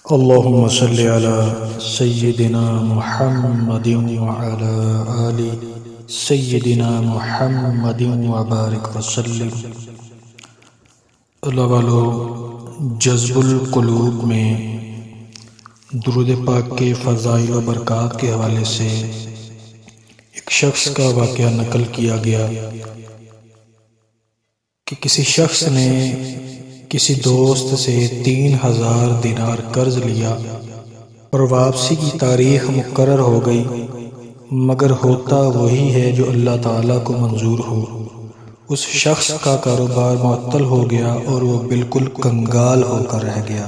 اللهم صل على سيدنا محمد وعلى آل سيدنا محمد وبارك وسلم۔ اللہ والو، جذب القلوب میں درود پاک کے فضائل و برکات کے حوالے سے ایک شخص کا واقعہ نقل کیا گیا کہ کسی شخص نے کسی دوست سے 3000 دینار قرض لیا اور واپسی کی تاریخ مقرر ہو گئی، مگر ہوتا وہی ہے جو اللہ تعالیٰ کو منظور ہو۔ اس شخص کا کاروبار معطل ہو گیا اور وہ بالکل کنگال ہو کر رہ گیا۔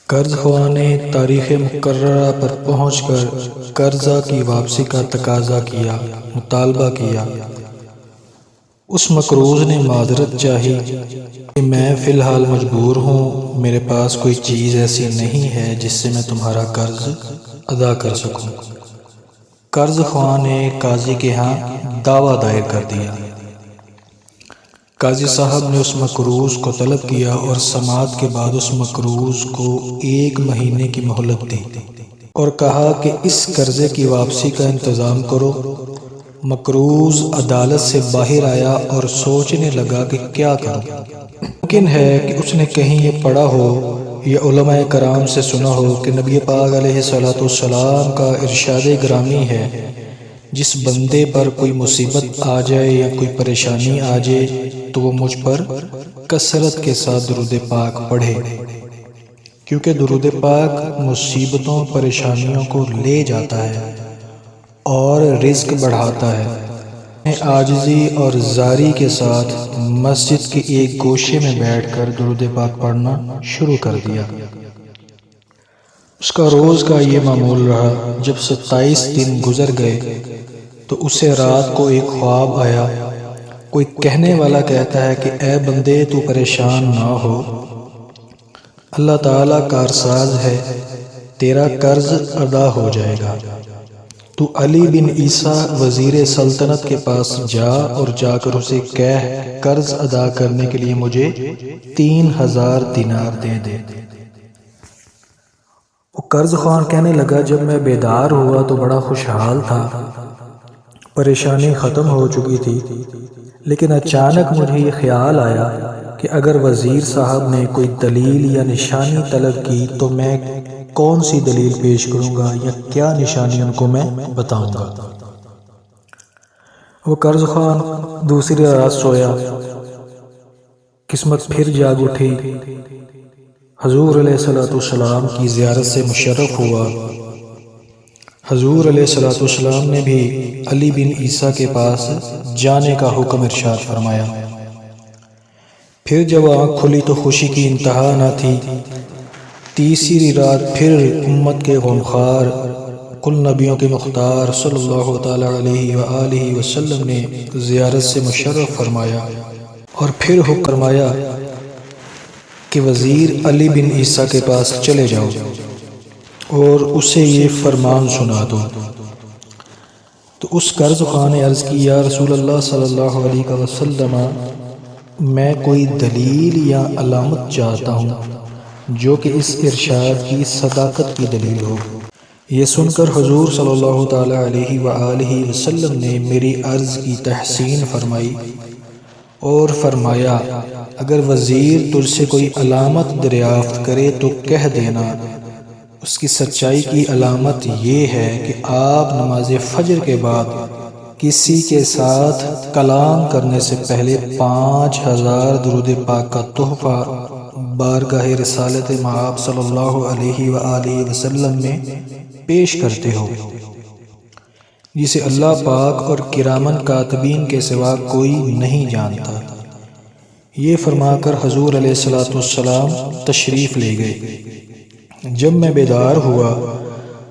قرض خواہ نے تاریخ مقررہ پر پہنچ کر قرضہ کی واپسی کا تقاضا کیا، مطالبہ کیا۔ اس مقروض نے معذرت چاہی کہ میں فی الحال مجبور ہوں، میرے پاس کوئی چیز ایسی نہیں ہے جس سے میں تمہارا قرض ادا کر سکوں۔ قرض خواہ نے قاضی کے ہاں دعویٰ دائر کر دیا۔ قاضی صاحب نے اس مقروض کو طلب کیا اور سماعت کے بعد اس مقروض کو 1 مہینے کی مہلت دی اور کہا کہ اس قرضے کی واپسی کا انتظام کرو۔ مقروض عدالت سے باہر آیا اور سوچنے لگا کہ کیا کروں۔ ممکن ہے کہ اس نے کہیں یہ پڑھا ہو یا علماء کرام سے سنا ہو کہ نبی پاک علیہ السلام کا ارشاد گرامی ہے، جس بندے پر کوئی مصیبت آ جائے یا کوئی پریشانی آ جائے تو وہ مجھ پر کثرت کے ساتھ درود پاک پڑھے، کیونکہ درود پاک مصیبتوں پریشانیوں کو لے جاتا ہے اور رزق بڑھاتا ہے۔ میں عاجزی اور زاری کے ساتھ مسجد کے ایک گوشے میں بیٹھ کر درود پاک پڑھنا شروع کر دیا۔ اس کا روز کا یہ معمول رہا۔ جب 27 دن گزر گئے تو اسے رات کو ایک خواب آیا۔ کوئی کہنے والا کہتا ہے کہ اے بندے، تو پریشان نہ ہو، اللہ تعالیٰ کارساز ہے، تیرا قرض ادا ہو جائے گا۔ تو علی بن عیسیٰ وزیر سلطنت کے پاس جا اور جا کر اسے کہہ قرض ادا کرنے کے لیے مجھے 3000 دینار دے دے۔ وہ قرض خواہ کہنے لگا، جب میں بیدار ہوا تو بڑا خوشحال تھا، پریشانی ختم ہو چکی تھی، لیکن اچانک مجھے یہ خیال آیا کہ اگر وزیر صاحب نے کوئی دلیل یا نشانی طلب کی تو میں کون سی دلیل پیش کروں گا یا کیا نشانی ان کو میں بتاؤں گا۔ وہ قرض خواہ دوسری رات سویا، قسمت پھر جاگ اٹھی، حضور علیہ السلام کی زیارت سے مشرف ہوا۔ حضور علیہ السلام نے بھی علی بن عیسیٰ کے پاس جانے کا حکم ارشاد فرمایا۔ پھر جب آنکھ کھلی تو خوشی کی انتہا نہ تھی۔ تیسری رات پھر امت کے غمخوار، کل نبیوں کے مختار صلی اللہ تعالیٰ علیہ وآلہ وسلم نے زیارت سے مشرف فرمایا اور پھر حکم فرمایا کہ وزیر علی بن عیسیٰ کے پاس چلے جاؤ اور اسے یہ فرمان سنا دو۔ تو اس قرض خواہ نے عرض کی، یا رسول اللہ صلی اللہ علیہ وسلم، میں کوئی دلیل یا علامت چاہتا ہوں جو کہ اس ارشاد کی صداقت کی دلیل ہو۔ یہ سن کر حضور صلی اللہ تعالیٰ علیہ وآلہ وسلم نے میری عرض کی تحسین فرمائی اور فرمایا، اگر وزیر تجھ سے کوئی علامت دریافت کرے تو کہہ دینا، اس کی سچائی کی علامت یہ ہے کہ آپ نماز فجر کے بعد کسی کے ساتھ کلام کرنے سے پہلے 5000 درود پاک کا تحفہ بارگاہ رسالت مآب صلی اللہ علیہ وآلہ وسلم میں پیش کرتے ہو، جسے اللہ پاک اور کرامن کاتبین کے سوا کوئی نہیں جانتا۔ یہ فرما کر حضور علیہ السلام تشریف لے گئے۔ جب میں بیدار ہوا،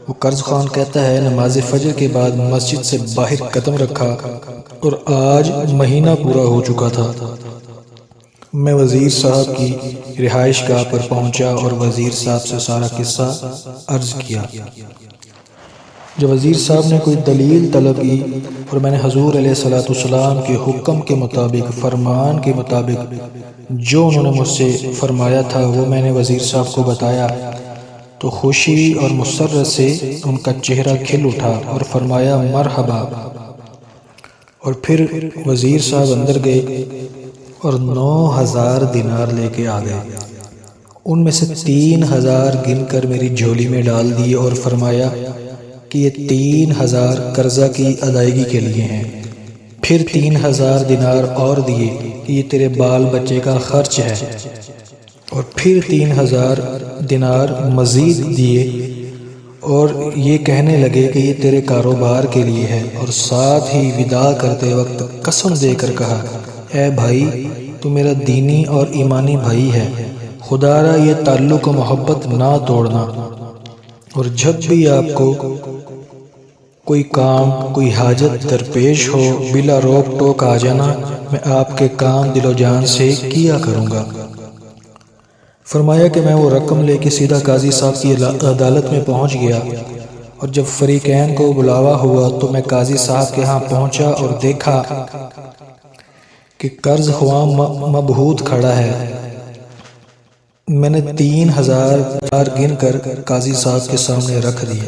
وہ قرض خواہ کہتا ہے، نماز فجر کے بعد مسجد سے باہر قدم رکھا اور آج مہینہ پورا ہو چکا تھا۔ میں وزیر صاحب کی رہائش گاہ پر پہنچا اور وزیر صاحب سے سارا قصہ عرض کیا۔ جب وزیر صاحب نے کوئی دلیل طلب کی اور میں نے حضور علیہ الصلوۃ والسلام کے حکم کے مطابق، فرمان کے مطابق جو انہوں نے مجھ سے فرمایا تھا وہ میں نے وزیر صاحب کو بتایا تو خوشی اور مسرت سے ان کا چہرہ کھل اٹھا اور فرمایا مرحبا۔ اور پھر وزیر صاحب اندر گئے اور 9000 دینار لے کے آ گئے۔ ان میں سے 3000 گن کر میری جھولی میں ڈال دیے اور فرمایا کہ یہ 3000 قرضہ کی ادائیگی کے لیے ہیں۔ پھر 3000 دینار اور دیے کہ یہ تیرے بال بچے کا خرچ ہے، اور پھر 3000 دینار مزید دیے اور یہ کہنے لگے کہ یہ تیرے کاروبار کے لیے ہے، اور ساتھ ہی وداع کرتے وقت قسم دے کر کہا اے بھائی تو میرا دینی اور ایمانی بھائی ہے، خدا را یہ تعلق و محبت نہ توڑنا، اور جب بھی آپ کو کوئی کام کوئی حاجت درپیش ہو بلا روک ٹوک آ جانا، میں آپ کے کام دل و جان سے کیا کروں گا۔ فرمایا کہ میں وہ رقم لے کے سیدھا قاضی صاحب کی عدالت میں پہنچ گیا، اور جب فریقین کو بلاوا ہوا تو میں قاضی صاحب کے ہاں پہنچا اور دیکھا کہ قرض خواہ مبہوت کھڑا ہے۔ میں نے 3000 دینار گن کر قاضی صاحب کے سامنے رکھ دیے۔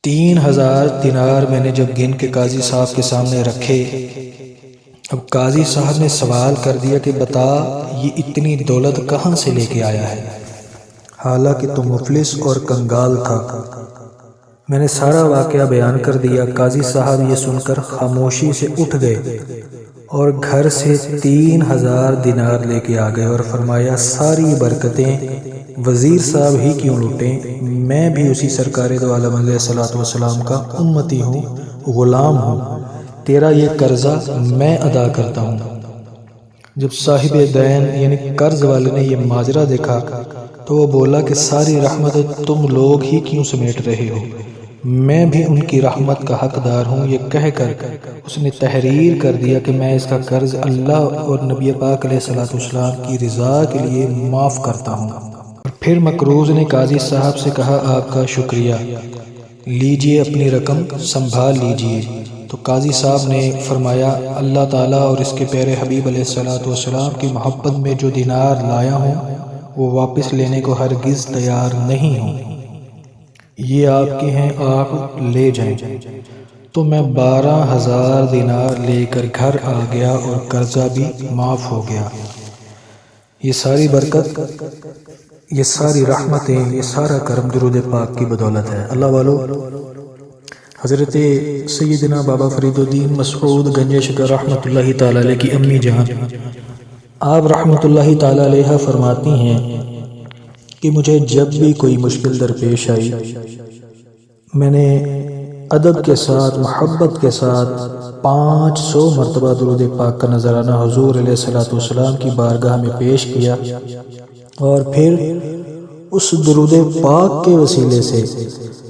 3000 دینار میں نے جب گن کے قاضی صاحب کے سامنے رکھے، اب قاضی صاحب نے سوال کر دیا کہ بتا یہ اتنی دولت کہاں سے لے کے آیا ہے، حالانکہ تو مفلس اور کنگال تھا۔ میں نے سارا واقعہ بیان کر دیا۔ قاضی صاحب یہ سن کر خاموشی سے اٹھ گئے اور گھر سے 3000 دینار لے کے آ گئے اور فرمایا ساری برکتیں وزیر صاحب ہی کیوں لوٹیں، میں بھی اسی سرکار دو عالم علیہ الصلوۃ والسلام کا امتی ہوں، غلام ہوں، تیرا یہ قرضہ میں ادا کرتا ہوں۔ جب صاحب دین یعنی قرض والے نے یہ ماجرا دیکھا تو وہ بولا کہ ساری رحمت تم لوگ ہی کیوں سمیٹ رہے ہو، میں بھی ان کی رحمت کا حقدار ہوں۔ یہ کہہ کر اس نے تحریر کر دیا کہ میں اس کا قرض اللہ اور نبی پاک علیہ الصلوۃ والسلام کی رضا کے لیے معاف کرتا ہوں۔ اور پھر مقروض نے قاضی صاحب سے کہا آپ کا شکریہ، لیجئے اپنی رقم سنبھال لیجئے۔ تو قاضی صاحب نے فرمایا اللہ تعالیٰ اور اس کے پیارے حبیب علیہ الصلوۃ والسلام کی محبت میں جو دینار لایا ہوں وہ واپس لینے کو ہرگز تیار نہیں ہوں، یہ آپ کے ہیں، آپ لے جائیں۔ تو میں 12000 دینار لے کر گھر آ گیا اور قرضہ بھی معاف ہو گیا۔ یہ ساری برکت، یہ ساری رحمتیں، یہ سارا کرم درود پاک کی بدولت ہے۔ اللہ والو، حضرت سیدنا بابا فرید الدین مسعود گنج شکر رحمۃ اللہ تعالی علیہ کی امی جان آپ رحمۃ اللہ تعالی علیہ فرماتی ہیں کہ مجھے جب بھی کوئی مشکل درپیش آئی، میں نے ادب کے ساتھ محبت کے ساتھ 500 مرتبہ درود پاک کا نذرانہ حضور علیہ الصلوۃ والسلام کی بارگاہ میں پیش کیا، اور پھر اس درود پاک کے وسیلے سے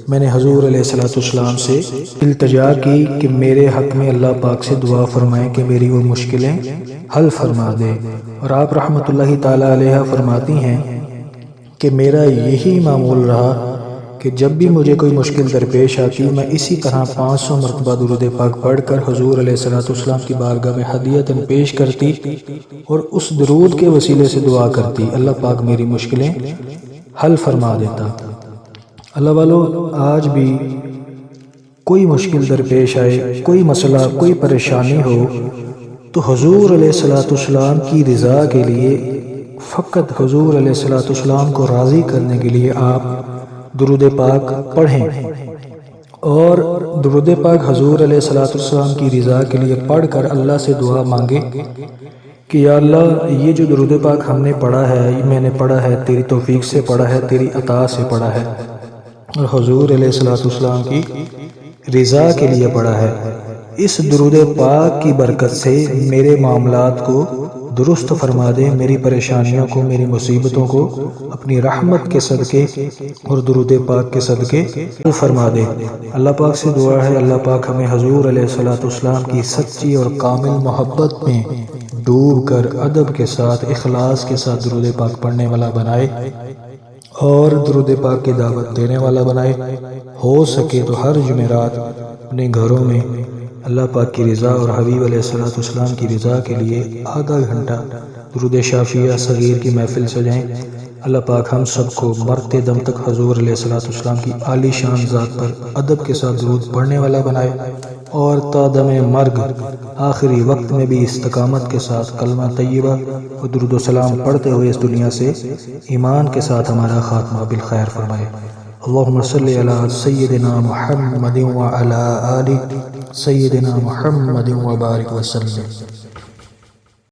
میں نے حضور علیہ الصلوۃ والسلام سے التجا کی کہ میرے حق میں اللہ پاک سے دعا فرمائیں کہ میری وہ مشکلیں حل فرما دے۔ اور آپ رحمۃ اللہ تعالی علیہ فرماتی ہیں کہ میرا یہی معمول رہا کہ جب بھی مجھے کوئی مشکل درپیش آتی میں اسی طرح 500 مرتبہ درود پاک پڑھ کر حضور علیہ الصلوۃ والسلام کی بارگاہ میں ہدیۃً پیش کرتی اور اس درود کے وسیلے سے دعا کرتی، اللہ پاک میری مشکلیں حل فرما دیتا۔ اللہ والو، آج بھی کوئی مشکل درپیش آئے، کوئی مسئلہ، کوئی پریشانی ہو تو حضور علیہ الصلوۃ والسلام کی رضا کے لیے، فقط حضور علیہ الصلوۃ والسلام کو راضی کرنے کے لیے آپ درود پاک پڑھیں، اور درود پاک حضور علیہ الصلوۃ والسلام کی رضا کے لیے پڑھ کر اللہ سے دعا مانگیں کہ یا اللہ یہ جو درود پاک ہم نے پڑھا ہے، یہ میں نے پڑھا ہے تیری توفیق سے پڑھا ہے، تیری عطا سے پڑھا ہے، اور حضور علیہ الصلوۃ والسلام کی رضا کے لیے پڑھا ہے، اس درود پاک کی برکت سے میرے معاملات کو درست فرما دے، میری پریشانیوں کو، میری مصیبتوں کو اپنی رحمت کے صدقے اور درود پاک کے صدقے دور فرما دے۔ اللہ پاک سے دعا ہے اللہ پاک ہمیں حضور علیہ الصلوۃ والسلام کی سچی اور کامل محبت میں ڈوب کر ادب کے ساتھ، اخلاص کے ساتھ درود پاک پڑھنے والا بنائے اور درود پاک کی دعوت دینے والا بنائے۔ ہو سکے تو ہر جمعرات اپنے گھروں میں اللہ پاک کی رضا اور حبیب علیہ الصلوۃ والسلام کی رضا کے لیے آدھا گھنٹہ درود شافیہ صغیر کی محفل سجائیں۔ اللہ پاک ہم سب کو مرتے دم تک حضور علیہ الصلوۃ والسلام کی عالی شان ذات پر ادب کے ساتھ درود پڑھنے والا بنائے اور تا دم مرگ آخری وقت میں بھی استقامت کے ساتھ کلمہ طیبہ اور درود و سلام پڑھتے ہوئے اس دنیا سے ایمان کے ساتھ ہمارا خاتمہ بالخیر فرمائے۔ اللہم صلی علی سیدنا محمد وعلی آل سیدنا محمد وبارک وسلم۔